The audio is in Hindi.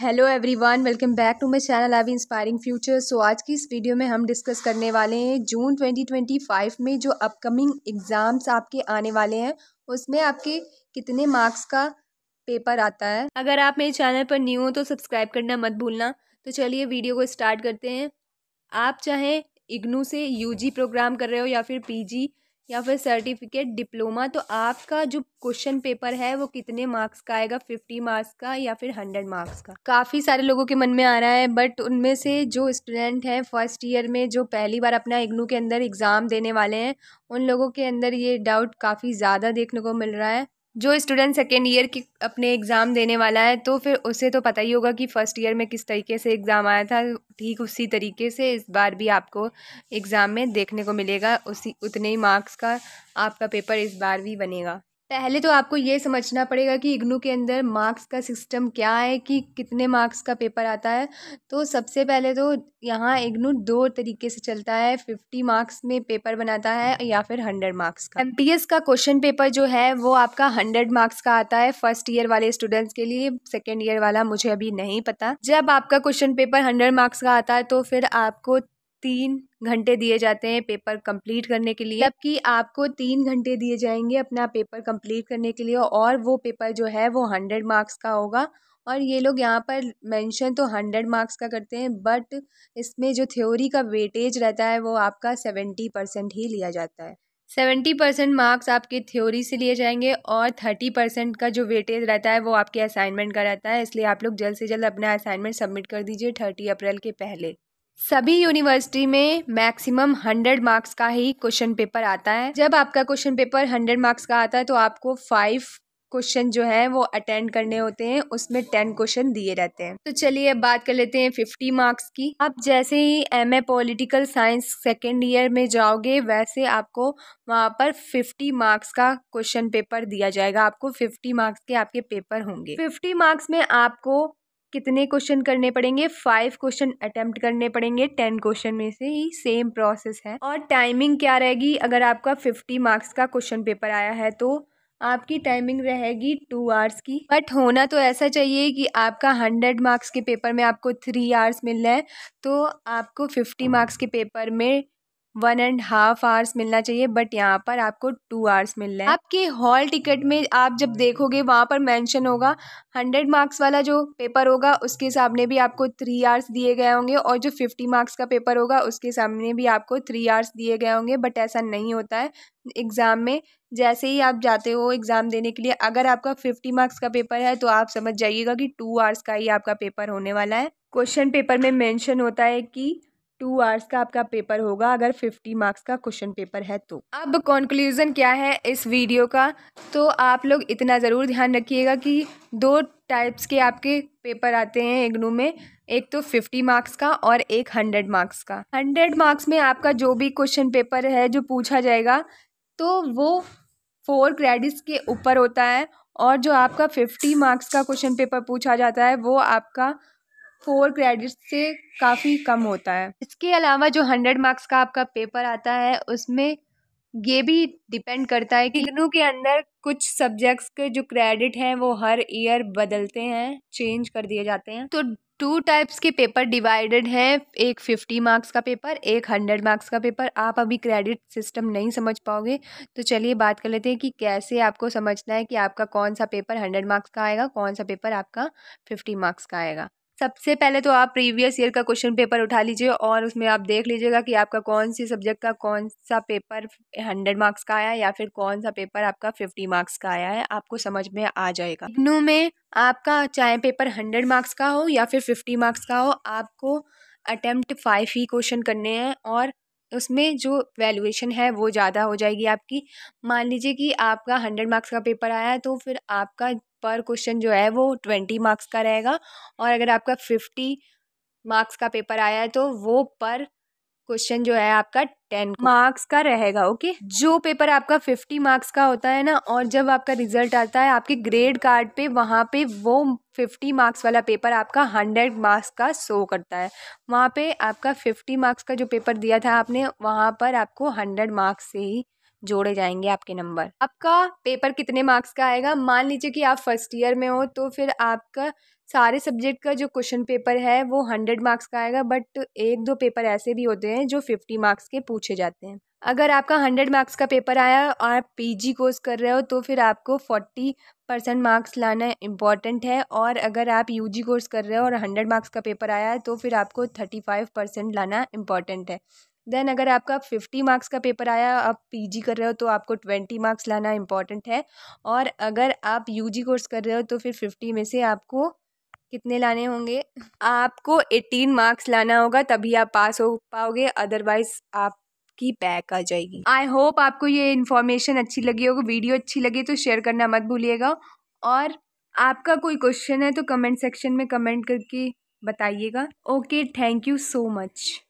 Hello everyone, welcome back to my channel I inspiring future. So आज की इस वीडियो में हम डिस्कस करने वाले हैं जून 2025 में जो अपकमिंग एग्ज़ाम्स आपके आने वाले हैं उसमें आपके कितने मार्क्स का पेपर आता है। अगर आप मेरे चैनल पर न्यू हो तो सब्सक्राइब करना मत भूलना। तो चलिए वीडियो को स्टार्ट करते हैं। आप चाहे इग्नू से यूजी प्रोग्राम कर रहे हो या फिर पीजी या फिर सर्टिफिकेट डिप्लोमा, तो आपका जो क्वेश्चन पेपर है वो कितने मार्क्स का आएगा, 50 मार्क्स का या फिर 100 मार्क्स का। काफ़ी सारे लोगों के मन में आ रहा है, बट उनमें से जो स्टूडेंट हैं फर्स्ट ईयर में जो पहली बार अपना इग्नू के अंदर एग्ज़ाम देने वाले हैं, उन लोगों के अंदर ये डाउट काफ़ी ज़्यादा देखने को मिल रहा है। जो स्टूडेंट सेकेंड ईयर की अपने एग्ज़ाम देने वाला है तो फिर उसे तो पता ही होगा कि फ़र्स्ट ईयर में किस तरीके से एग्ज़ाम आया था, ठीक उसी तरीके से इस बार भी आपको एग्ज़ाम में देखने को मिलेगा। उतने ही मार्क्स का आपका पेपर इस बार भी बनेगा। पहले तो आपको ये समझना पड़ेगा कि इग्नू के अंदर मार्क्स का सिस्टम क्या है, कि कितने मार्क्स का पेपर आता है। तो सबसे पहले तो यहाँ इग्नू दो तरीके से चलता है, 50 मार्क्स में पेपर बनाता है या फिर 100 मार्क्स का। एमपीएस का क्वेश्चन पेपर जो है वो आपका 100 मार्क्स का आता है फर्स्ट ईयर वाले स्टूडेंट्स के लिए। सेकेंड ईयर वाला मुझे अभी नहीं पता। जब आपका क्वेश्चन पेपर 100 मार्क्स का आता है तो फिर आपको 3 घंटे दिए जाते हैं पेपर कंप्लीट करने के लिए, जबकि आपको 3 घंटे दिए जाएंगे अपना पेपर कंप्लीट करने के लिए, और वो पेपर जो है वो 100 मार्क्स का होगा। और ये लोग यहाँ पर मेंशन तो 100 मार्क्स का करते हैं, बट इसमें जो थ्योरी का वेटेज रहता है वो आपका 70% ही लिया जाता है। 70% मार्क्स आपके थ्योरी से लिए जाएंगे और 30% का जो वेटेज रहता है वो आपके असाइनमेंट का रहता है। इसलिए आप लोग जल्द से जल्द अपना असाइनमेंट सबमिट कर दीजिए 30 अप्रैल के पहले। सभी यूनिवर्सिटी में मैक्सिमम 100 मार्क्स का ही क्वेश्चन पेपर आता है। जब आपका क्वेश्चन पेपर 100 मार्क्स का आता है तो आपको 5 क्वेश्चन जो है वो अटेंड करने होते हैं, उसमें 10 क्वेश्चन दिए रहते हैं। तो चलिए अब बात कर लेते हैं 50 मार्क्स की। आप जैसे ही MA political science second year में जाओगे वैसे आपको वहाँ पर 50 मार्क्स का क्वेश्चन पेपर दिया जाएगा। आपको 50 मार्क्स के आपके पेपर होंगे। 50 मार्क्स में आपको कितने क्वेश्चन करने पड़ेंगे, 5 क्वेश्चन अटेम्प्ट करने पड़ेंगे 10 क्वेश्चन में से ही। सेम प्रोसेस है। और टाइमिंग क्या रहेगी, अगर आपका 50 मार्क्स का क्वेश्चन पेपर आया है तो आपकी टाइमिंग रहेगी 2 आवर्स की। बट होना तो ऐसा चाहिए कि आपका 100 मार्क्स के पेपर में आपको 3 आवर्स मिल रहे हैं, तो आपको 50 मार्क्स के पेपर में 1.5 आवर्स मिलना चाहिए, बट यहाँ पर आपको 2 आवर्स मिल रहे हैं। आपके हॉल टिकट में आप जब देखोगे वहाँ पर मेंशन होगा 100 मार्क्स वाला जो पेपर होगा उसके सामने भी आपको 3 आवर्स दिए गए होंगे, और जो 50 मार्क्स का पेपर होगा उसके सामने भी आपको 3 आवर्स दिए गए होंगे। बट ऐसा नहीं होता है एग्ज़ाम में। जैसे ही आप जाते हो एग्ज़ाम देने के लिए, अगर आपका 50 मार्क्स का पेपर है तो आप समझ जाइएगा कि 2 आवर्स का ही आपका पेपर होने वाला है। क्वेश्चन पेपर में मेंशन होता है कि 2 आवर्स का आपका पेपर होगा अगर 50 मार्क्स का क्वेश्चन पेपर है तो। अब कंक्लूजन क्या है इस वीडियो का, तो आप लोग इतना ज़रूर ध्यान रखिएगा कि 2 टाइप्स के आपके पेपर आते हैं इग्नू में, एक तो 50 मार्क्स का और एक 100 मार्क्स का। 100 मार्क्स में आपका जो भी क्वेश्चन पेपर है जो पूछा जाएगा तो वो 4 क्रेडिट्स के ऊपर होता है, और जो आपका 50 मार्क्स का क्वेश्चन पेपर पूछा जाता है वो आपका 4 क्रेडिट्स से काफ़ी कम होता है। इसके अलावा जो 100 मार्क्स का आपका पेपर आता है उसमें ये भी डिपेंड करता है कि इग्नू के अंदर कुछ सब्जेक्ट्स के जो क्रेडिट हैं वो हर ईयर बदलते हैं, चेंज कर दिए जाते हैं। तो 2 टाइप्स के पेपर डिवाइडेड हैं, एक 50 मार्क्स का पेपर, एक 100 मार्क्स का पेपर। आप अभी क्रेडिट सिस्टम नहीं समझ पाओगे, तो चलिए बात कर लेते हैं कि कैसे आपको समझना है कि आपका कौन सा पेपर 100 मार्क्स का आएगा, कौन सा पेपर आपका 50 मार्क्स का आएगा। सबसे पहले तो आप प्रीवियस ईयर का क्वेश्चन पेपर उठा लीजिए और उसमें आप देख लीजिएगा कि आपका कौन सी सब्जेक्ट का कौन सा पेपर 100 मार्क्स का आया है या फिर कौन सा पेपर आपका 50 मार्क्स का आया है, आपको समझ में आ जाएगा। इग्नू में आपका चाहे पेपर 100 मार्क्स का हो या फिर 50 मार्क्स का हो, आपको अटेम्प्ट 5 ही क्वेश्चन करने हैं, और उसमें जो वैल्यूएशन है वो ज़्यादा हो जाएगी आपकी। मान लीजिए कि आपका 100 मार्क्स का पेपर आया है तो फिर आपका पर क्वेश्चन जो है वो 20 मार्क्स का रहेगा, और अगर आपका 50 मार्क्स का पेपर आया है तो वो पर क्वेश्चन जो है आपका 10 मार्क्स का रहेगा। ओके, जो पेपर आपका 50 मार्क्स का होता है ना, और जब आपका रिजल्ट आता है आपके ग्रेड कार्ड पे, वहाँ पे वो 50 मार्क्स वाला पेपर आपका 100 मार्क्स का शो करता है। वहाँ पे आपका 50 मार्क्स का जो पेपर दिया था आपने, वहाँ पर आपको 100 मार्क्स से ही जोड़े जाएंगे आपके नंबर। आपका पेपर कितने मार्क्स का आएगा, मान लीजिए कि आप फर्स्ट ईयर में हो तो फिर आपका सारे सब्जेक्ट का जो क्वेश्चन पेपर है वो 100 मार्क्स का आएगा, बट 1-2 पेपर ऐसे भी होते हैं जो 50 मार्क्स के पूछे जाते हैं। अगर आपका 100 मार्क्स का पेपर आया और आप पीजी कोर्स कर रहे हो तो फिर आपको 40% मार्क्स लाना इम्पॉर्टेंट है, और अगर आप यूजी कोर्स कर रहे हो और 100 मार्क्स का पेपर आया है तो फिर आपको 35% लाना इम्पॉर्टेंट है। देन अगर आपका 50 मार्क्स का पेपर आया, आप पीजी कर रहे हो तो आपको 20 मार्क्स लाना इम्पॉर्टेंट है, और अगर आप यूजी कोर्स कर रहे हो तो फिर 50 में से आपको कितने लाने होंगे? आपको 18 मार्क्स लाना होगा, तभी आप पास हो पाओगे, अदरवाइज आपकी बैक आ जाएगी। आई होप आपको ये इन्फॉर्मेशन अच्छी लगी होगी। वीडियो अच्छी लगी तो शेयर करना मत भूलिएगा, और आपका कोई क्वेश्चन है तो कमेंट सेक्शन में कमेंट करके बताइएगा। Okay, thank you so much.